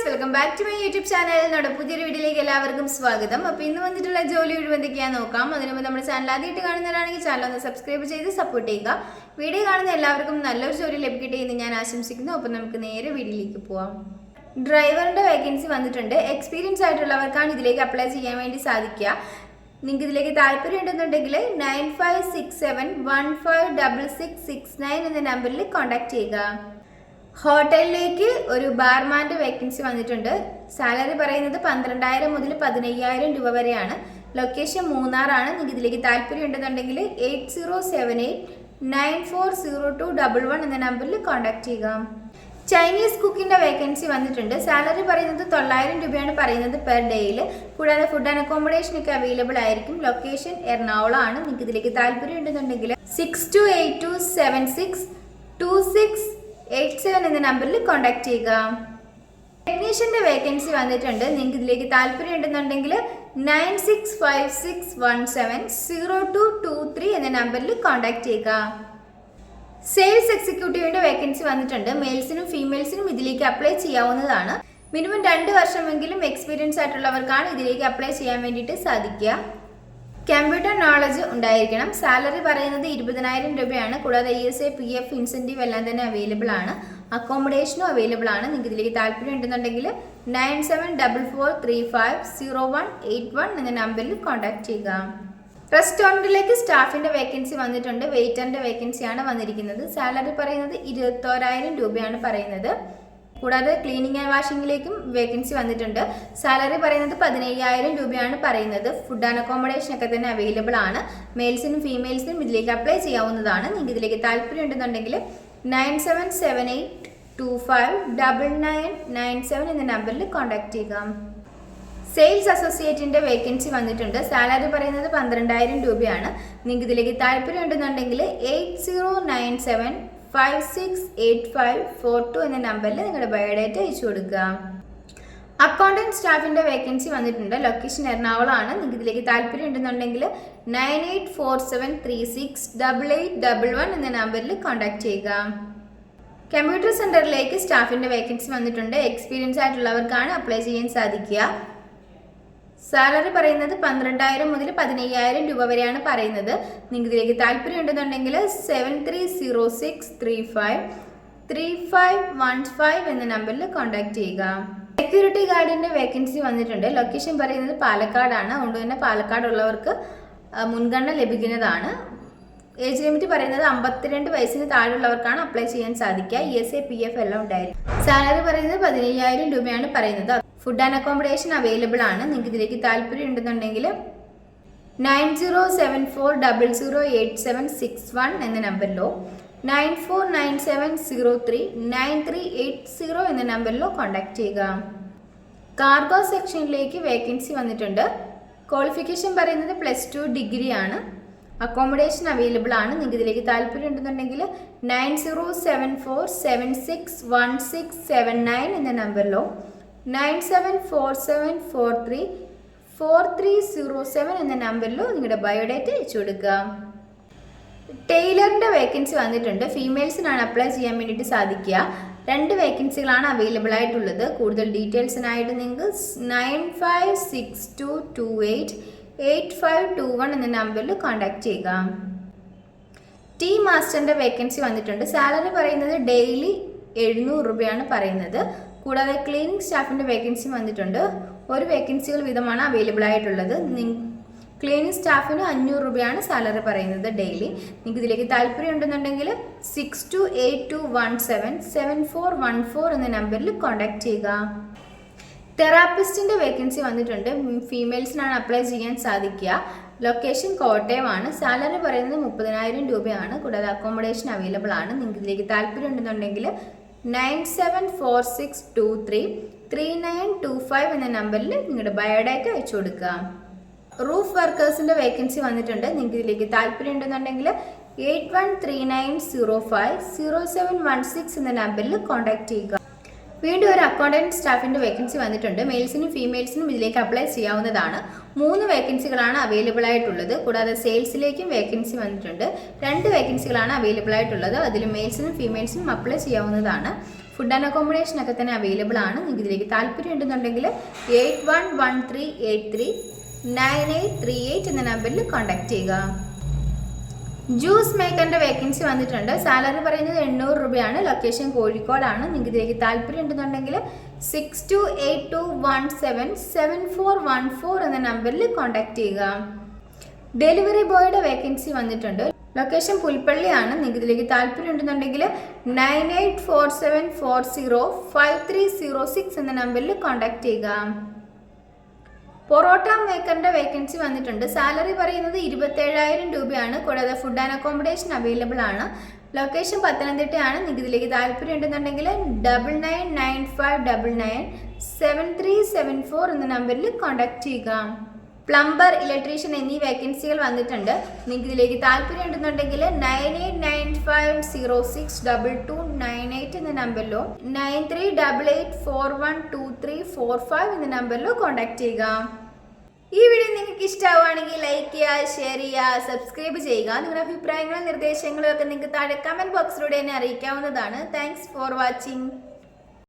Welcome back to my YouTube channel. നമ്മുടെ പുതിയൊരു വീഡിയോയിലേക്ക് എല്ലാവർക്കും സ്വാഗതം. അപ്പോൾ ഇന്ന് വന്നിട്ടുള്ള ജോലി ഒഴിവ് എന്തൊക്കെയാണെന്ന് നോക്കാം. അതിന് മുമ്പ് നമ്മുടെ ചാനൽ ആദ്യമായിട്ട് കാണുന്നവരാണെങ്കിൽ ചാനൽ ഒന്ന് സബ്സ്ക്രൈബ് ചെയ്ത് സപ്പോർട്ട് ചെയ്യുക. വീഡിയോ കാണുന്ന എല്ലാവർക്കും നല്ലൊരു ജോലി ലഭിക്കട്ടെ എന്ന് ഞാൻ ആശംസിക്കുന്നു. അപ്പോൾ നമുക്ക് നേരെ വീഡിയോയിലേക്ക് പോവാം. ഡ്രൈവറിൻ്റെ വേക്കൻസി വന്നിട്ടുണ്ട്. എക്സ്പീരിയൻസ് ആയിട്ടുള്ളവർക്കാണ് ഇതിലേക്ക് അപ്ലൈ ചെയ്യാൻ വേണ്ടി സാധിക്കുക. നിങ്ങൾക്ക് ഇതിലേക്ക് താല്പര്യം ഉണ്ടെന്നുണ്ടെങ്കിൽ 9567156669 എന്ന നമ്പറിൽ കോൺടാക്ട് ചെയ്യുക. ഹോട്ടലിലേക്ക് ഒരു ബാർമാൻ്റെ വേക്കൻസി വന്നിട്ടുണ്ട്. സാലറി പറയുന്നത് 12,000 മുതൽ 15,000 രൂപ വരെയാണ്. ലൊക്കേഷൻ മൂന്നാറാണ്. നിങ്ങൾക്ക് ഇതിലേക്ക് താല്പര്യം ഉണ്ടെന്നുണ്ടെങ്കിൽ 8078940211 എന്ന നമ്പറിൽ കോൺടാക്ട് ചെയ്യുക. ചൈനീസ് കുക്കിൻ്റെ വേക്കൻസി വന്നിട്ടുണ്ട്. സാലറി പറയുന്നത് 900 രൂപയാണ് പറയുന്നത് പെർ ഡേയിൽ. കൂടാതെ ഫുഡ് ആൻഡ് അക്കോമഡേഷൻ ഒക്കെ അവൈലബിൾ ആയിരിക്കും. ലൊക്കേഷൻ എറണാകുളം ആണ്. നിങ്ങൾക്ക് ഇതിലേക്ക് താല്പര്യം ഉണ്ടെന്നുണ്ടെങ്കിൽ 6282762687 എന്ന നമ്പറിൽ കോൺടാക്ട് ചെയ്യുക. ടെക്നീഷ്യൻ്റെ വേക്കൻസി വന്നിട്ടുണ്ട്. നിങ്ങൾക്ക് ഇതിലേക്ക് താല്പര്യം ഉണ്ടെന്നുണ്ടെങ്കിൽ 9656170223 എന്ന നമ്പറിൽ കോൺടാക്ട് ചെയ്യുക. സെയിൽസ് എക്സിക്യൂട്ടീവിൻ്റെ വേക്കൻസി വന്നിട്ടുണ്ട്. മെയിൽസിനും ഫീമെയിൽസിനും ഇതിലേക്ക് അപ്ലൈ ചെയ്യാവുന്നതാണ്. മിനിമം 2 വർഷമെങ്കിലും എക്സ്പീരിയൻസ് ആയിട്ടുള്ളവർക്കാണ് ഇതിലേക്ക് അപ്ലൈ ചെയ്യാൻ വേണ്ടിയിട്ട് സാധിക്കുക. കമ്പ്യൂട്ടർ നോളജ് ഉണ്ടായിരിക്കണം. സാലറി പറയുന്നത് 20,000 രൂപയാണ്. കൂടാതെ ESA PF ഇൻസെൻറ്റീവ് എല്ലാം തന്നെ അവൈലബിൾ ആണ്. അക്കോമഡേഷനും അവൈലബിൾ ആണ്. നിങ്ങൾക്ക് ഇതിലേക്ക് താല്പര്യം ഉണ്ടെന്നുണ്ടെങ്കിൽ 9744350181 എന്ന നമ്പറിൽ കോൺടാക്ട് ചെയ്യുക. റെസ്റ്റോറൻറ്റിലേക്ക് സ്റ്റാഫിൻ്റെ വേക്കൻസി വന്നിട്ടുണ്ട്. വെയിറ്ററിൻ്റെ വേക്കൻസിയാണ് വന്നിരിക്കുന്നത്. സാലറി പറയുന്നത് 21,000 രൂപയാണ് പറയുന്നത്. കൂടാതെ ക്ലീനിങ് ആൻഡ് വാഷിങ്ങിലേക്കും വേക്കൻസി വന്നിട്ടുണ്ട്. സാലറി പറയുന്നത് 17,000 രൂപയാണ് പറയുന്നത്. ഫുഡ് ആൻഡ് അക്കോമഡേഷൻ ഒക്കെ തന്നെ അവൈലബിൾ ആണ്. മെയിൽസിനും ഫീമെയിൽസിനും ഇതിലേക്ക് അപ്ലൈ ചെയ്യാവുന്നതാണ്. നിങ്ങൾക്ക് ഇതിലേക്ക് താല്പര്യം ഉണ്ടെന്നുണ്ടെങ്കിൽ 9778259997 എന്ന നമ്പറിൽ കോൺടാക്ട് ചെയ്യുക. സെയിൽസ് അസോസിയേറ്റിൻ്റെ വേക്കൻസി വന്നിട്ടുണ്ട്. സാലറി പറയുന്നത് 12,000 രൂപയാണ്. നിങ്ങൾക്ക് ഇതിലേക്ക് താല്പര്യം ഉണ്ടെന്നുണ്ടെങ്കിൽ 8097568542 എന്ന നമ്പറിൽ നിങ്ങളുടെ ബയോഡേറ്റ അയച്ചു കൊടുക്കുക. അക്കൗണ്ടൻറ്റ് സ്റ്റാഫിൻ്റെ വേക്കൻസി വന്നിട്ടുണ്ട്. ലൊക്കേഷൻ എറണാകുളം ആണ്. നിങ്ങൾക്ക് ഇതിലേക്ക് താല്പര്യം ഉണ്ടെന്നുണ്ടെങ്കിൽ 9847368811 എന്ന നമ്പറിൽ കോൺടാക്ട് ചെയ്യുക. കമ്പ്യൂട്ടർ സെൻറ്ററിലേക്ക് സ്റ്റാഫിൻ്റെ വേക്കൻസി വന്നിട്ടുണ്ട്. എക്സ്പീരിയൻസ് ആയിട്ടുള്ളവർക്കാണ് അപ്ലൈ ചെയ്യാൻ സാധിക്കുക. സാലറി പറയുന്നത് 12,000 മുതൽ 15,000 രൂപ വരെയാണ് പറയുന്നത്. നിങ്ങൾക്ക് ഇതിലേക്ക് താല്പര്യം ഉണ്ടെന്നുണ്ടെങ്കിൽ 7306353515 എന്ന നമ്പറിൽ കോൺടാക്ട് ചെയ്യുക. സെക്യൂരിറ്റി ഗാർഡിൻ്റെ വേക്കൻസി വന്നിട്ടുണ്ട്. ലൊക്കേഷൻ പറയുന്നത് പാലക്കാടാണ്. അതുകൊണ്ട് തന്നെ പാലക്കാട് ഉള്ളവർക്ക് മുൻഗണന ലഭിക്കുന്നതാണ്. ഏജ് ലിമിറ്റ് പറയുന്നത് 52 വയസ്സിന് താഴെയുള്ളവർക്കാണ് അപ്ലൈ ചെയ്യാൻ സാധിക്കുക. ESA PF എല്ലാം ഉണ്ടായിരിക്കും. സാലറി പറയുന്നത് 15,000 രൂപയാണ് പറയുന്നത്. ഫുഡ് ആൻഡ് അക്കോമഡേഷൻ അവൈലബിൾ ആണ്. നിങ്ങൾക്ക് ഇതിലേക്ക് താല്പര്യം ഉണ്ടെന്നുണ്ടെങ്കിൽ 9074008761 എന്ന നമ്പറിലോ 9497039380 എന്ന നമ്പറിലോ കോൺടാക്ട് ചെയ്യുക. കാർഗോ സെക്ഷനിലേക്ക് വേക്കൻസി വന്നിട്ടുണ്ട്. ക്വാളിഫിക്കേഷൻ പറയുന്നത് +2 ഡിഗ്രി ആണ്. അക്കോമഡേഷൻ അവൈലബിൾ ആണ്. നിങ്ങൾക്ക് ഇതിലേക്ക് താല്പര്യം ഉണ്ടെന്നുണ്ടെങ്കിൽ 9074761679 എന്ന നമ്പറിലോ 9747434307 എന്ന നമ്പറിലോ നിങ്ങളുടെ ബയോഡേറ്റ അയച്ചു കൊടുക്കുക. ടൈലറിൻ്റെ വേക്കൻസി വന്നിട്ടുണ്ട്. ഫീമെയിൽസിനാണ് അപ്ലൈ ചെയ്യാൻ വേണ്ടിയിട്ട് സാധിക്കുക. 2 വേക്കൻസികളാണ് അവൈലബിൾ ആയിട്ടുള്ളത്. കൂടുതൽ ഡീറ്റെയിൽസിനായിട്ട് നിങ്ങൾക്ക് 9562288521 എന്ന നമ്പറിൽ കോൺടാക്ട് ചെയ്യുക. ടീ മാസ്റ്ററിൻ്റെ വേക്കൻസി വന്നിട്ടുണ്ട്. സാലറി പറയുന്നത് ഡെയിലി 700 രൂപയാണ് പറയുന്നത്. കൂടാതെ ക്ലീനിങ് സ്റ്റാഫിൻ്റെ വേക്കൻസി വന്നിട്ടുണ്ട്. 1 വേക്കൻസികൾ വീതമാണ് അവൈലബിൾ ആയിട്ടുള്ളത്. ക്ലീനിങ് സ്റ്റാഫിന് 500 രൂപയാണ് സാലറി പറയുന്നത് ഡെയിലി. നിങ്ങൾക്ക് ഇതിലേക്ക് താല്പര്യം ഉണ്ടെന്നുണ്ടെങ്കിൽ 6282177414 എന്ന നമ്പറിൽ കോൺടാക്ട് ചെയ്യുക. തെറാപ്പിസ്റ്റിൻ്റെ വേക്കൻസി വന്നിട്ടുണ്ട്. ഫീമെയിൽസിനാണ് അപ്ലൈ ചെയ്യാൻ സാധിക്കുക. ലൊക്കേഷൻ കോട്ടയമാണ്. സാലറി പറയുന്നത് 30,000 രൂപയാണ്. കൂടാതെ അക്കോമഡേഷൻ അവൈലബിൾ ആണ്. നിങ്ങൾക്ക് ഇതിലേക്ക് താല്പര്യം ഉണ്ടെന്നുണ്ടെങ്കിൽ 9746233925 എന്ന നമ്പറിൽ നിങ്ങളുടെ ബയോഡാറ്റ അയച്ചു കൊടുക്കുക. റൂഫ് വർക്കേഴ്സിൻ്റെ വേക്കൻസി വന്നിട്ടുണ്ട്. നിങ്ങൾക്ക് ഇതിലേക്ക് താല്പര്യം ഉണ്ടെന്നുണ്ടെങ്കിൽ 8139050716 എന്ന നമ്പറിൽ കോൺടാക്ട് ചെയ്യുക. വീണ്ടും ഒരു അക്കൗണ്ടൻറ്റ് സ്റ്റാഫിൻ്റെ വേക്കൻസി വന്നിട്ടുണ്ട്. മെയിൽസിനും ഫീമെയിൽസിനും ഇതിലേക്ക് അപ്ലൈ ചെയ്യാവുന്നതാണ്. 3 വേക്കൻസികളാണ് അവൈലബിൾ ആയിട്ടുള്ളത്. കൂടാതെ സെയിൽസിലേക്കും വേക്കൻസി വന്നിട്ടുണ്ട്. 2 വേക്കൻസികളാണ് അവൈലബിൾ ആയിട്ടുള്ളത്. അതിൽ മെയിൽസിനും ഫീമെയിൽസിനും അപ്ലൈ ചെയ്യാവുന്നതാണ്. ഫുഡ് ആൻഡ് അക്കോമഡേഷൻ ഒക്കെ തന്നെ അവൈലബിൾ ആണ്. നിങ്ങൾക്ക് ഇതിലേക്ക് താല്പര്യം ഉണ്ടെന്നുണ്ടെങ്കിൽ 8113839838 എന്ന നമ്പറിൽ കോൺടാക്ട് ചെയ്യുക. ജ്യൂസ് മേക്കറിൻ്റെ വേക്കൻസി വന്നിട്ടുണ്ട്. സാലറി പറയുന്നത് 800 രൂപയാണ്. ലൊക്കേഷൻ കോഴിക്കോടാണ്. നിങ്ങൾക്ക് ഇതിലേക്ക് താല്പര്യം ഉണ്ടെന്നുണ്ടെങ്കിൽ 6282177414 എന്ന നമ്പറിൽ കോൺടാക്ട് ചെയ്യുക. ഡെലിവറി ബോയുടെ വേക്കൻസി വന്നിട്ടുണ്ട്. ലൊക്കേഷൻ പുൽപ്പള്ളിയാണ്. നിങ്ങൾക്ക് ഇതിലേക്ക് താല്പര്യം ഉണ്ടെന്നുണ്ടെങ്കിൽ 9847405306 എന്ന നമ്പറിൽ കോൺടാക്ട് ചെയ്യുക. പൊറോട്ട മേക്കറിൻ്റെ വേക്കൻസി വന്നിട്ടുണ്ട്. സാലറി പറയുന്നത് 27,000 രൂപയാണ്. കൂടാതെ ഫുഡ് ആൻഡ് അക്കോമഡേഷൻ അവൈലബിൾ ആണ്. ലൊക്കേഷൻ പത്തനംതിട്ടയാണ്. നിങ്ങൾക്ക് ഇതിലേക്ക് താല്പര്യം ഉണ്ടെന്നുണ്ടെങ്കിൽ 9995997374 എന്ന നമ്പറിൽ കോൺടാക്ട് ചെയ്യുക. പ്ലംബർ, ഇലക്ട്രീഷ്യൻ എന്നീ വേക്കൻസികൾ വന്നിട്ടുണ്ട്. നിങ്ങൾക്ക് ഇതിലേക്ക് താല്പര്യം ഉണ്ടെന്നുണ്ടെങ്കിൽ 9895062298 എന്ന നമ്പറിലോ 9388412345 എന്ന നമ്പറിലോ കോൺടാക്ട് ചെയ്യുക. ഈ വീഡിയോ നിങ്ങൾക്ക് ഇഷ്ടമാവുകയാണെങ്കിൽ ലൈക്ക് ചെയ്യുക, ഷെയർ ചെയ്യുക, സബ്സ്ക്രൈബ് ചെയ്യുക. നിങ്ങളുടെ അഭിപ്രായങ്ങളും നിർദ്ദേശങ്ങളും ഒക്കെ നിങ്ങൾക്ക് താഴെ കമൻറ്റ് ബോക്സിലൂടെ എന്നെ അറിയിക്കാവുന്നതാണ്. Thanks for watching.